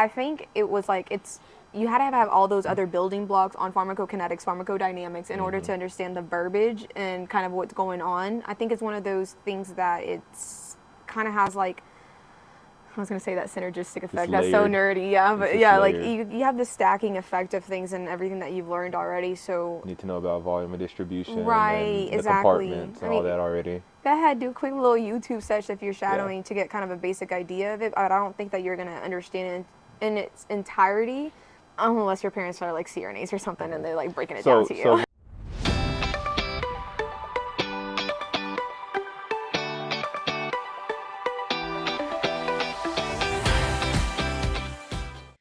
I think it was like you had to have all those other building blocks on pharmacokinetics, pharmacodynamics in order to understand the verbiage and kind of what's going on. I think it's one of those things that it's kind of has like, I was going to say that synergistic effect. That's so nerdy, yeah. But yeah, like you have the stacking effect of things and everything that you've learned already. So you need to know about volume and distribution, right? And the compartments and all that already. Go ahead, do a quick little YouTube search if you're shadowing to get kind of a basic idea of it. But I don't think that you're going to understand it in its entirety unless your parents are like CRNAs or something and they're like breaking it down to you.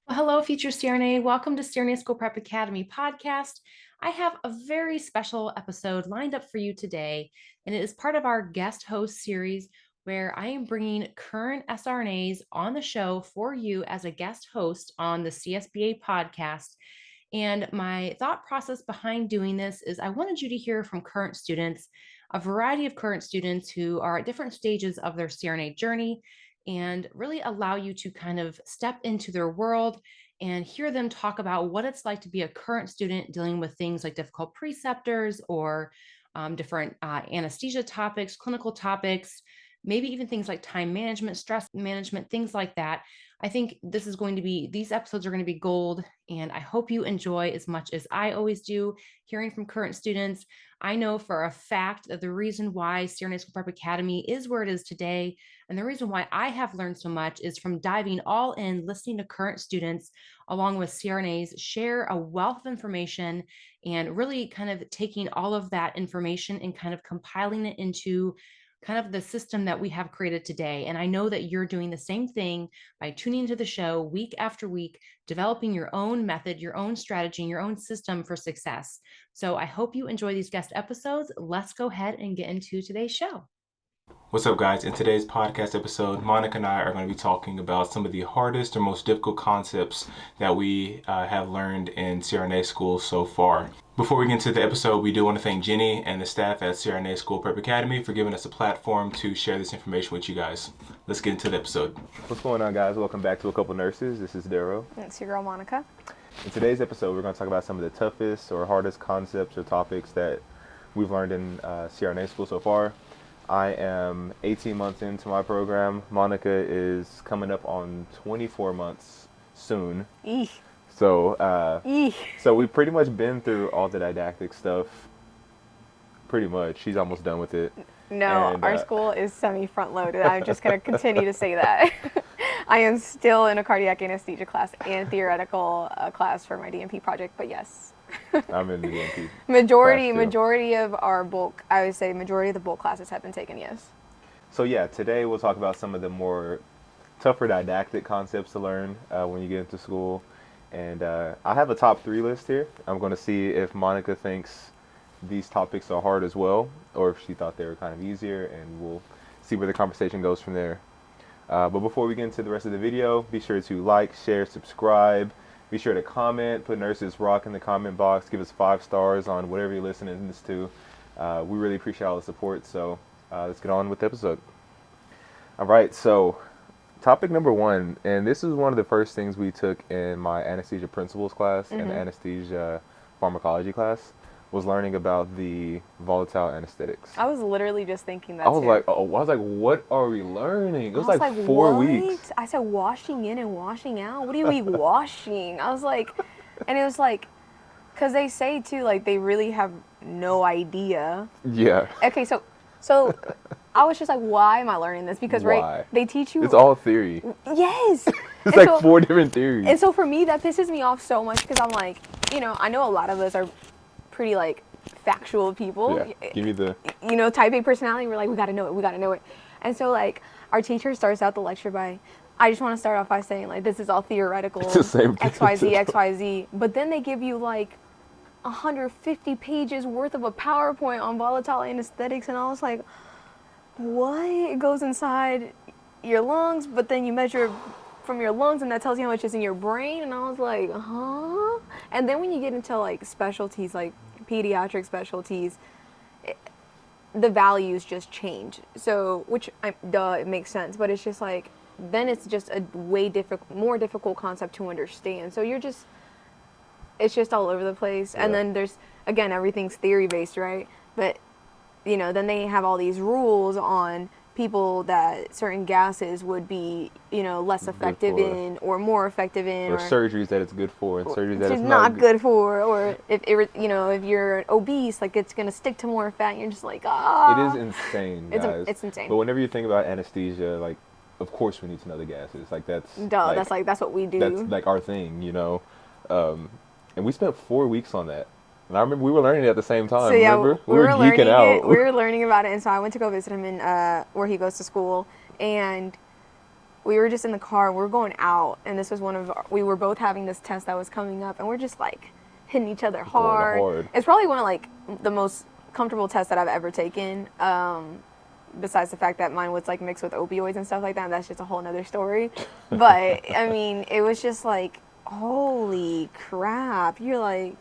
Hello, future CRNA. Welcome to CRNA School Prep Academy podcast. I have a very special episode lined up for you today, and it is part of our guest host series where I am bringing current SRNAs on the show for you as a guest host on the CSPA podcast. And my thought process behind doing this is I wanted you to hear from current students, a variety of current students who are at different stages of their CRNA journey, and really allow you to kind of step into their world and hear them talk about what it's like to be a current student dealing with things like difficult preceptors or different anesthesia topics, clinical topics, maybe even things like time management, stress management, things like that. I think these episodes are going to be gold, and I hope you enjoy as much as I always do hearing from current students. I know for a fact that the reason why CRNA School Prep Academy is where it is today, and the reason why I have learned so much is from diving all in, listening to current students along with CRNAs share a wealth of information and really kind of taking all of that information and kind of compiling it into kind of the system that we have created today. And I know that you're doing the same thing by tuning into the show week after week, developing your own method, your own strategy, and your own system for success. So I hope you enjoy these guest episodes. Let's go ahead and get into today's show. What's up, guys? In today's podcast episode, Monica and I are going to be talking about some of the hardest or most difficult concepts that we have learned in CRNA school so far. Before we get into the episode, we do want to thank Jenny and the staff at CRNA School Prep Academy for giving us a platform to share this information with you guys. Let's get into the episode. What's going on, guys? Welcome back to A Couple Nurses. This is Cordero. It's your girl, Monica. In today's episode, we're going to talk about some of the toughest or hardest concepts or topics that we've learned in CRNA school so far. I am 18 months into my program. Monica is coming up on 24 months soon. Eesh. So we've pretty much been through all the didactic stuff. Pretty much. She's almost done with it. No, our school is semi-front loaded. I'm just going to continue to say that. I am still in a cardiac anesthesia class and theoretical class for my DNP project, but yes. I'm in the DNP. Majority of our bulk, I would say majority of the bulk classes have been taken, yes. So yeah, today we'll talk about some of the more tougher didactic concepts to learn when you get into school. And I have a top 3 list here. I'm going to see if Monica thinks these topics are hard as well, or if she thought they were kind of easier, and we'll see where the conversation goes from there. But before we get into the rest of the video, be sure to like, share, subscribe. Be sure to comment, put Nurses Rock in the comment box, give us 5 stars on whatever you're listening to this to. We really appreciate all the support, so let's get on with the episode. All right, so topic number 1, and this is one of the first things we took in my anesthesia principles class and anesthesia pharmacology class, was learning about the volatile anesthetics. I was literally just thinking that I was like, what are we learning? It was like 4 what? weeks. I said washing in and washing out. What do you mean washing? I was like, and it was like, because they say too, like they really have no idea. Yeah. Okay, so I was just like, why am I learning this? Because right, they teach you. It's all theory. Yes. It's like 4 different theories. And so for me, that pisses me off so much because I'm like, I know a lot of us are pretty like factual people. Yeah, give me the type A personality. We're like, we gotta know it. And so like our teacher starts out the lecture by, I just want to start off by saying like this is all theoretical, it's the same XYZ. But then they give you like 150 pages worth of a PowerPoint on volatile anesthetics, and I was like, what? It goes inside your lungs, but then you measure from your lungs, and that tells you how much is in your brain. And I was like, huh? And then when you get into like specialties, like pediatric specialties, the values just change. So, it makes sense, but it's just like, then it's just a more difficult concept to understand. So it's just all over the place. Yeah. And then there's, again, everything's theory based, right? But, you know, then they have all these rules on people that certain gases would be, you know, less effective for. in or more effective in, Or surgeries that it's good for, and surgeries that it's it's not good for, or if you know, if you're obese, like it's gonna stick to more fat, and you're just like, ah. It is insane, guys. It's insane. But whenever you think about anesthesia, like, of course we need to know the gases. Like that's Duh, that's what we do. That's like our thing, you know. And we spent 4 weeks on that. And I remember we were learning it at the same time. So yeah, remember? we were geeking out. We were learning about it, and so I went to go visit him in where he goes to school, and we were just in the car. We were going out, and this was we were both having this test that was coming up, and we're just like hitting each other hard. It's probably one of like the most comfortable tests that I've ever taken. Besides the fact that mine was like mixed with opioids and stuff like that, and that's just a whole nother story. But I mean, it was just like, holy crap! You're like,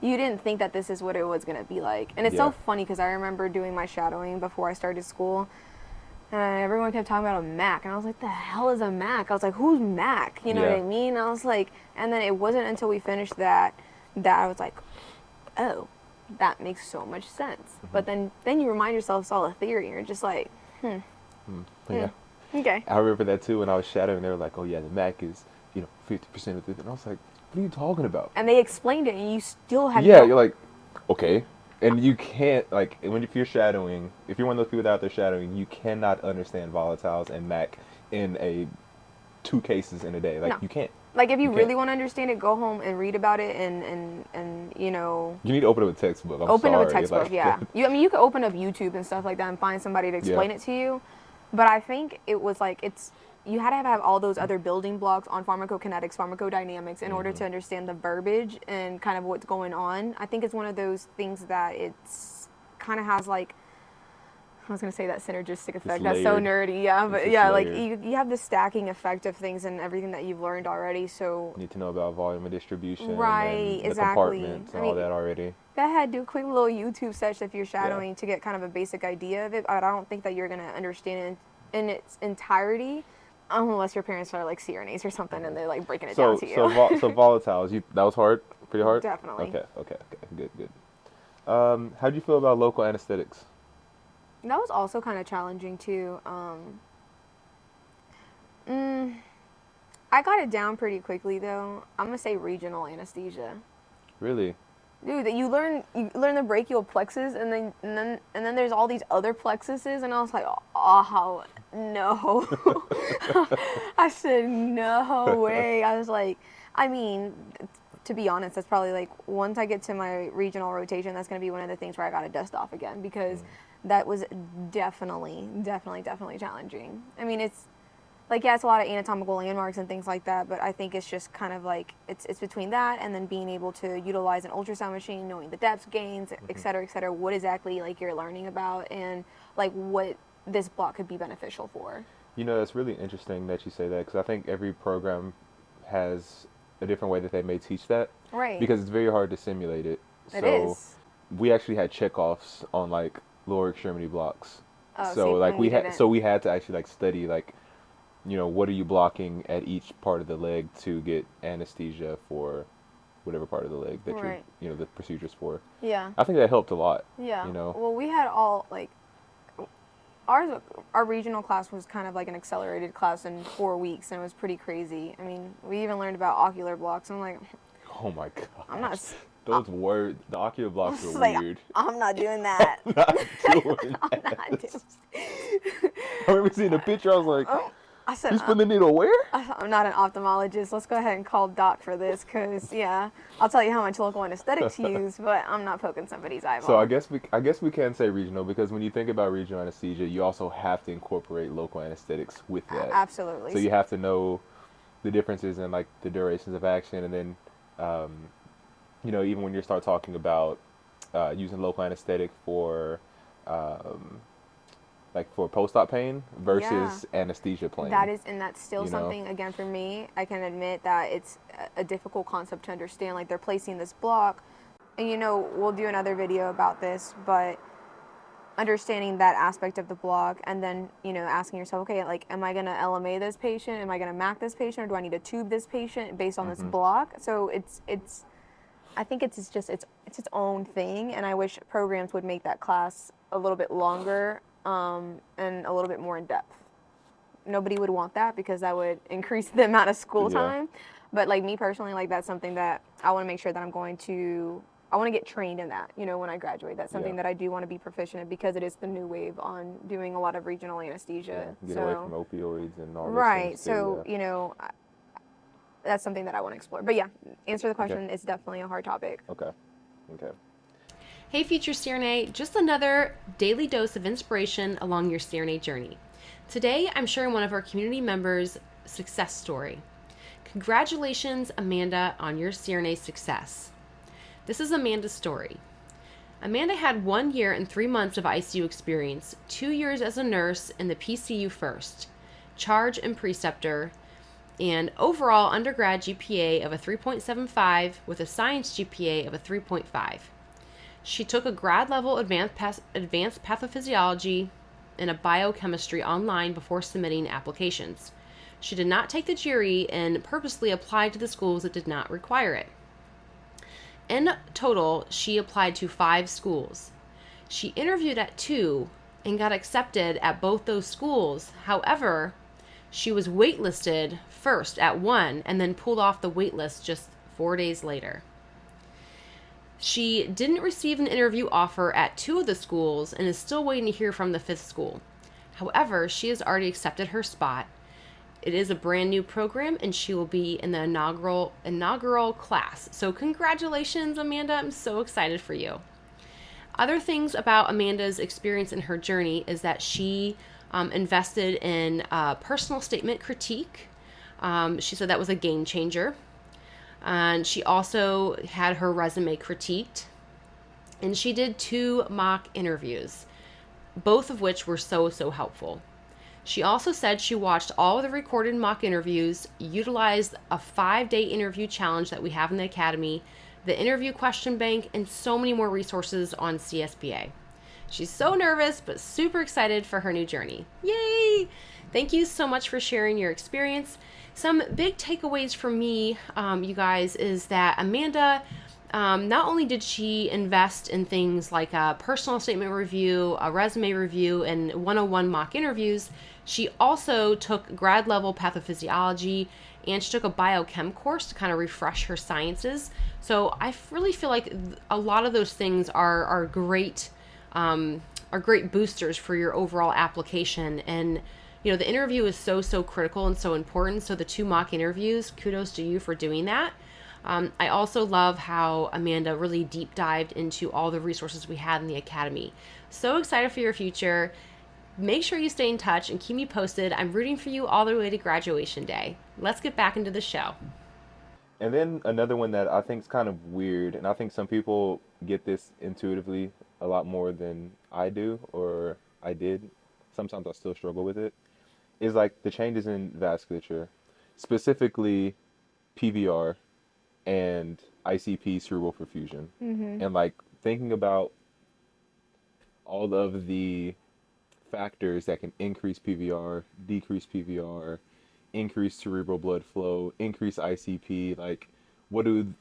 you didn't think that this is what it was gonna be like. And it's so funny because I remember doing my shadowing before I started school, and everyone kept talking about a MAC, and I was like, the hell is a MAC? I was like, who's MAC? You know what I mean? I was like, and then it wasn't until we finished that I was like, oh, that makes so much sense. But then you remind yourself it's all a theory, and you're just like, Yeah. Okay. I remember that too when I was shadowing. They were like, oh yeah, the MAC is, 50% of this. And I was like, what are you talking about? And they explained it, and you still have you're like, okay. And you can't, like, if you're shadowing, if you're one of those people out there shadowing, you cannot understand volatiles and MAC in 2 cases in a day. Like, No. you can't. Like, if you really can't. want to understand it, go home and read about it, and you know. You need to open up a textbook. Open up a textbook, yeah. You could open up YouTube and stuff like that and find somebody to explain it to you. But I think it was like, you had to have all those other building blocks on pharmacokinetics, pharmacodynamics in order to understand the verbiage and kind of what's going on. I think it's one of those things that it's kind of has like, I was going to say that synergistic effect. That's so nerdy, yeah. But yeah, like you have the stacking effect of things and everything that you've learned already. So you need to know about volume and distribution. Right, and exactly. The compartments and all that already. Go ahead, do a quick little YouTube search if you're shadowing to get kind of a basic idea of it. But I don't think that you're going to understand it in its entirety unless your parents are like CRNAs or something and they're like breaking it down to you. So volatiles, that was hard? Pretty hard? Definitely. Okay. Good. How'd you feel about local anesthetics? That was also kind of challenging too. I got it down pretty quickly though. I'm gonna say regional anesthesia. Really? Dude, you learn the brachial plexus and then there's all these other plexuses, and I was like, oh no. I said no way. I was like, I mean, to be honest, that's probably like once I get to my regional rotation, that's gonna be one of the things where I gotta dust off again, because that was definitely challenging. I mean, it's like, yeah, it's a lot of anatomical landmarks and things like that, but I think it's just kind of like, it's between that and then being able to utilize an ultrasound machine, knowing the depth gains, et cetera, what exactly like you're learning about and like what this block could be beneficial for. You know, that's really interesting that you say that, because I think every program has a different way that they may teach that. Right. Because it's very hard to simulate it. It so is. We actually had checkoffs on like lower extremity blocks. Oh, so see, like we had to actually like study like, what are you blocking at each part of the leg to get anesthesia for whatever part of the leg that you're, the procedure's for. Yeah. I think that helped a lot. Yeah. Well, we had all like, our regional class was kind of like an accelerated class in 4 weeks, and it was pretty crazy. I mean, we even learned about ocular blocks. I'm like, oh my god. I'm not. Those words, the ocular blocks are like, weird. I'm not doing that. I'm not doing that. I'm not doing. I remember seeing the picture. I was like, I said, he's putting the needle where? I'm not an ophthalmologist. Let's go ahead and call Doc for this, because I'll tell you how much local anesthetics use, but I'm not poking somebody's eyeball. So I guess we can say regional, because when you think about regional anesthesia, you also have to incorporate local anesthetics with that. Absolutely. So you have to know the differences in like the durations of action, and then even when you start talking about using local anesthetic for like for post-op pain versus anesthesia pain. That's still something, again, for me, I can admit that it's a difficult concept to understand. Like, they're placing this block, and we'll do another video about this, but understanding that aspect of the block, and then, you know, asking yourself, okay, like, am I going to LMA this patient? Am I going to MAC this patient? Or do I need to tube this patient based on this block? So I think it's its own thing, and I wish programs would make that class a little bit longer and a little bit more in depth. Nobody would want that because that would increase the amount of school time. But like me personally, like that's something that I want to make sure that I want to get trained in that, you know, when I graduate. That's something that I do want to be proficient in because it is the new wave on doing a lot of regional anesthesia. Get away from opioids and all right. those things. So, you know, that's something that I want to explore. But yeah, answer the question. It's definitely a hard topic. Okay. Hey, future CRNA, just another daily dose of inspiration along your CRNA journey. Today, I'm sharing one of our community members' success story. Congratulations, Amanda, on your CRNA success. This is Amanda's story. Amanda had 1 year and 3 months of ICU experience, 2 years as a nurse in the PCU first, charge and preceptor, and overall undergrad GPA of a 3.75 with a science GPA of a 3.5. She took a grad level advanced pathophysiology and a biochemistry online before submitting applications. She did not take the GRE and purposely applied to the schools that did not require it. In total, she applied to 5 schools. She interviewed at 2 and got accepted at both those schools. However, she was waitlisted first at 1 and then pulled off the waitlist just 4 days later. She didn't receive an interview offer at 2 of the schools and is still waiting to hear from the 5th school. However, she has already accepted her spot. It is a brand new program and she will be in the inaugural class. So congratulations, Amanda. I'm so excited for you. Other things about Amanda's experience in her journey is that she invested in personal statement critique. She said that was a game changer. And she also had her resume critiqued. And she did 2 mock interviews, both of which were so helpful. She also said she watched all of the recorded mock interviews, utilized a 5-day interview challenge that we have in the Academy, the interview question bank, and so many more resources on CSPA. She's so nervous, but super excited for her new journey. Yay! Thank you so much for sharing your experience. Some big takeaways for me, you guys, is that Amanda, not only did she invest in things like a personal statement review, a resume review, and 101 mock interviews, she also took grad level pathophysiology and she took a biochem course to kind of refresh her sciences. So I really feel like a lot of those things are great boosters for your overall application. And you know, the interview is so critical and so important. So the 2 mock interviews, kudos to you for doing that. I also love how Amanda really deep dived into all the resources we had in the Academy. So excited for your future. Make sure you stay in touch and keep me posted. I'm rooting for you all the way to graduation day. Let's get back into the show. And then another one that I think is kind of weird, and I think some people get this intuitively a lot more than I do, or I did. Sometimes I still struggle with it, is like the changes in vasculature, specifically PVR and ICP cerebral perfusion. And like thinking about all of the factors that can increase PVR, decrease PVR, increase cerebral blood flow, increase ICP, like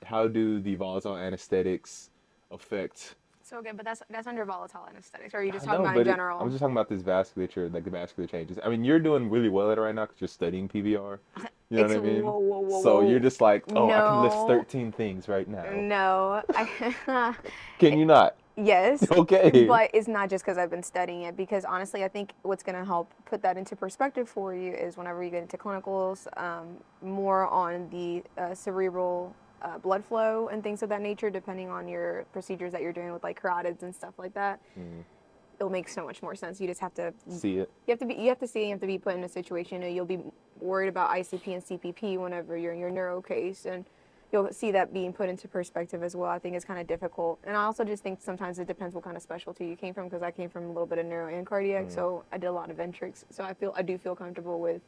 how do the volatile anesthetics affect? So again, but that's under volatile anesthetics. Or are you just talking about in general? I'm just talking about this vasculature, like the vascular changes. I mean, you're doing really well at it right now because you're studying PVR. You know what I mean? Whoa. So you're just like, oh, No. I can lift 13 things right now. No. Can you not? Yes. Okay. But it's not just because I've been studying it, because honestly, I think what's going to help put that into perspective for you is whenever you get into clinicals, more on the cerebral blood flow and things of that nature, depending on your procedures that you're doing with like carotids and stuff like that. It'll make so much more sense. You just have to see it. You have to see it. You have to be put in a situation. You'll be worried about ICP and CPP whenever you're in your neuro case, and you'll see that being put into perspective as well. I think it's kind of difficult. And I also just think sometimes it depends what kind of specialty you came from, because I came from a little bit of neuro and cardiac, so I did a lot of ventrics. So I do feel comfortable with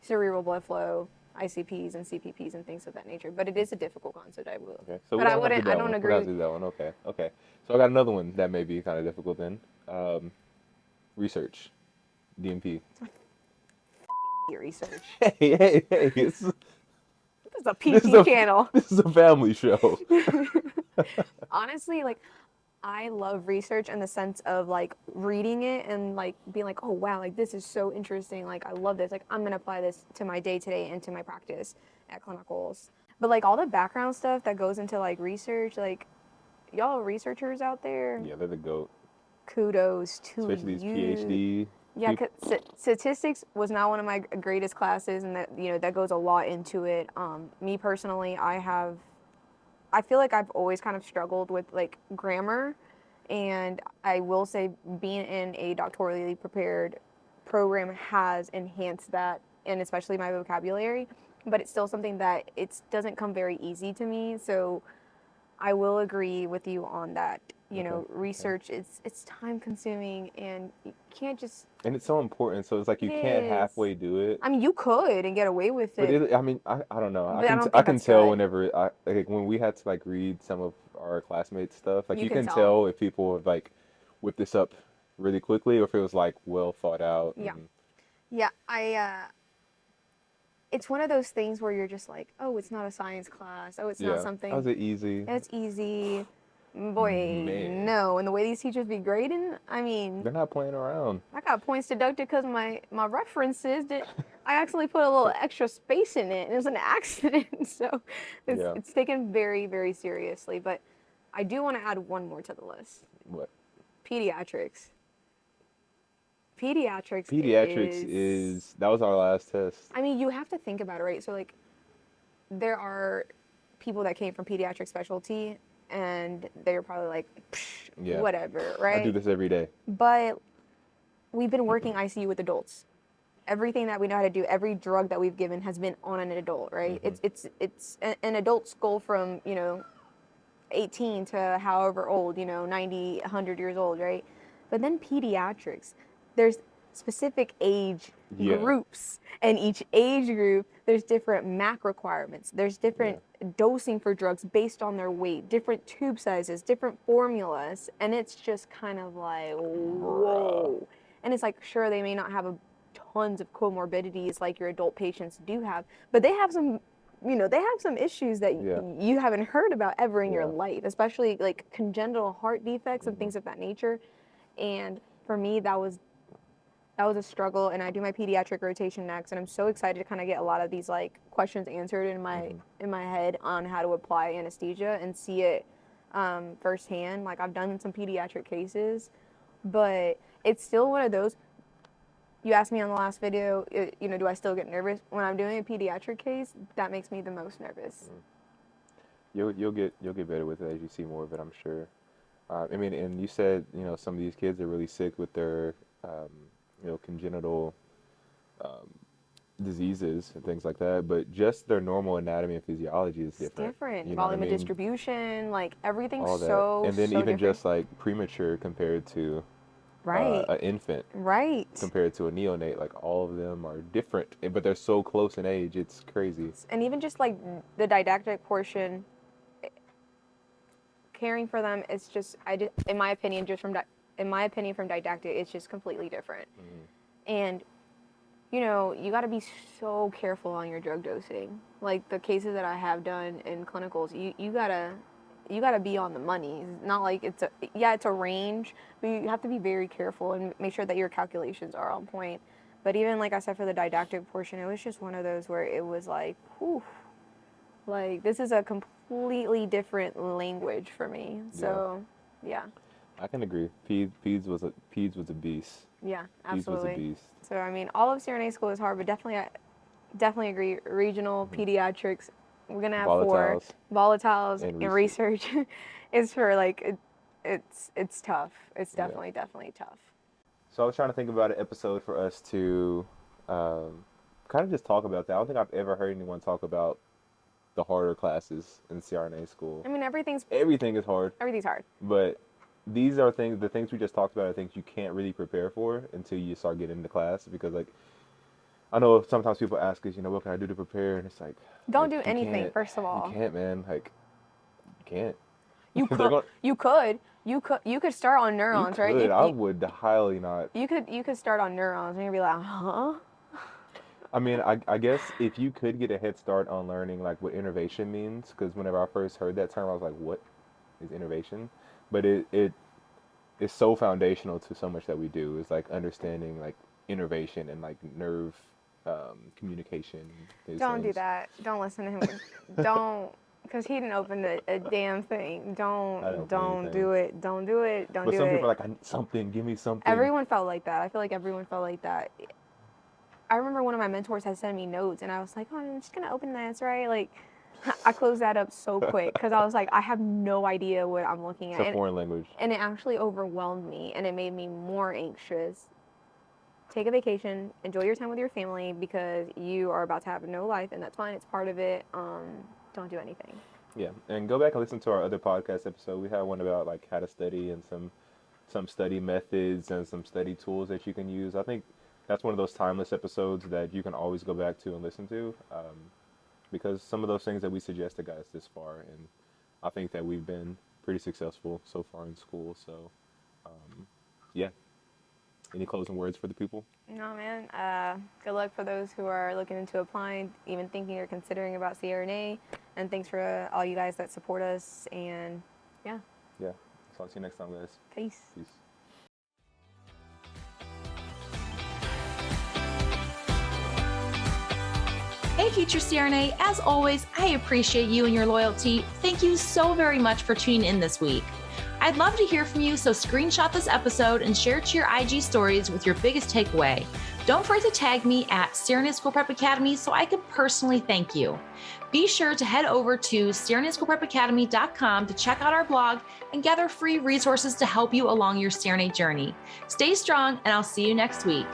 cerebral blood flow, ICPs and CPPs and things of that nature. But it is a difficult concept, I will. Okay. So but I don't agree. We're not do that one. Okay. So I got another one that may be kind of difficult then. research, DMP. Research. Hey, This is a this is PG a channel. this is a family show. Honestly, like, I love research in the sense of like reading it and like being like, oh wow, like this is so interesting. Like I love this. Like I'm gonna apply this to my day to day and to my practice at clinicals. But like all the background stuff that goes into like research, like y'all researchers out there, Yeah, they're the GOAT. kudos to Especially these you. PhD. Yeah, 'cause statistics was not one of my greatest classes, and that that goes a lot into it. Me personally, I feel like I've always kind of struggled with like grammar, and I will say being in a doctorally prepared program has enhanced that, and especially my vocabulary. But it's still something that it doesn't come very easy to me. So I will agree with you on that. Research it's time consuming, and you can't just. And it's so important. So it's like you can't halfway do it. I mean, you could and get away with But it. I mean, I don't know. But I don't I think can that's tell good. whenever like when we had to like read some of our classmates' stuff. Like You you can can tell. tell if people have like whipped this up really quickly or if it was like well thought out. Yeah. and- Yeah, it's one of those things where you're just like, oh, it's not a science class. Oh, it's not That something. was it easy. It's easy. Boy, Man. no. And the way these teachers be grading, I mean, They're not playing around. I got points deducted because my references did. I actually put a little extra space in it, and it was an accident. So Yeah. it's taken very, very seriously. But I do want to add one more to the list. What? Pediatrics. Pediatrics is that was our last test. I mean, you have to think about it, right? So, like, there are people that came from pediatric specialty, and they're probably like, psh, Yeah. whatever, right? I do this every day. But we've been working ICU with adults. Everything that we know how to do, every drug that we've given has been on an adult, right? It's an adult's goal from 18 to however old, 90, 100 years old, right? But then pediatrics, there's specific age Yeah. groups, and each age group there's different MAC requirements. There's different dosing for drugs based on their weight, different tube sizes, different formulas, and it's just kind of like whoa. And it's like, sure, they may not have tons of comorbidities like your adult patients do have, but they have some issues that you haven't heard about ever in your life, especially like congenital heart defects and things of that nature. And for me, that was a struggle, and I do my pediatric rotation next, and I'm so excited to kind of get a lot of these like questions answered in my head on how to apply anesthesia and see it firsthand. Like, I've done some pediatric cases, but it's still one of those. You asked me on the last video, do I still get nervous when I'm doing a pediatric case? That makes me the most nervous. You'll get better with it as you see more of it, I'm sure. I mean, and you said some of these kids are really sick with their congenital diseases and things like that, but just their normal anatomy and physiology is different. It's different. You know what I Volume of mean? distribution, like everything's All that. so And then so even different. just like premature compared to Right. an infant Right. compared to a neonate, like all of them are different, but they're so close in age, it's crazy. And even just like the didactic portion, caring for them, it's just in my opinion, from didactic, it's just completely different. And you got to be so careful on your drug dosing. Like the cases that I have done in clinicals, you gotta be on the money. It's not like it's a range, but you have to be very careful and make sure that your calculations are on point. But even like I said, for the didactic portion, it was just one of those where it was like, whew, like this is a completely different language for me. So, yeah. I can agree. Peds was a beast. Yeah, Peds was a absolutely. beast. So I mean, all of CRNA school is hard, but definitely agree. Regional, pediatrics, we're gonna have Volatiles. 4 volatiles And and research is for like it's tough. It's definitely tough. So I was trying to think about an episode for us to kind of just talk about that. I don't think I've ever heard anyone talk about the harder classes in CRNA school. I mean, everything is hard, hard. but these are the things we just talked about are things you can't really prepare for until you start getting into class, because like I know sometimes people ask us, what can I do to prepare? And it's like, Don't like, do anything, can't. first of all. You can't, man. Like, you can't. You They're could. gonna- You could. You could start on neurons, right? I would highly not. You could start on neurons and you'd be like, huh? I mean, I guess if you could get a head start on learning like what innervation means, because whenever I first heard that term, I was like, what is innervation? But it is so foundational to so much that we do. Is like understanding like innervation and like nerve communication. Don't do that. Don't listen to him. Don't, because he didn't open a damn thing. Don't do it. Don't do it. Don't do it. But some people are like, I need something. Give me something. Everyone felt like that. I feel like everyone felt like that. I remember one of my mentors had sent me notes, and I was like, oh, I'm just going to open this, right? Like, I closed that up so quick because I was like, I have no idea what I'm looking at. It's a foreign language. And it actually overwhelmed me, and it made me more anxious. Take a vacation, enjoy your time with your family, because you are about to have no life, and that's fine. It's part of it. Don't do anything. Yeah, and go back and listen to our other podcast episode. We had one about like how to study and some study methods and some study tools that you can use. I think that's one of those timeless episodes that you can always go back to and listen to, because some of those things that we suggested got us this far, and I think that we've been pretty successful so far in school. So, yeah. Any closing words for the people? No, man. Good luck for those who are looking into applying, even thinking or considering about CRNA. And thanks for all you guys that support us. And yeah. Yeah. So I'll see you next time, guys. Peace. Peace. Hey, future CRNA, as always, I appreciate you and your loyalty. Thank you so very much for tuning in this week. I'd love to hear from you, so screenshot this episode and share it to your IG stories with your biggest takeaway. Don't forget to tag me at CRNA School Prep Academy so I can personally thank you. Be sure to head over to CRNASchoolPrepAcademy.com to check out our blog and gather free resources to help you along your CRNA journey. Stay strong, and I'll see you next week.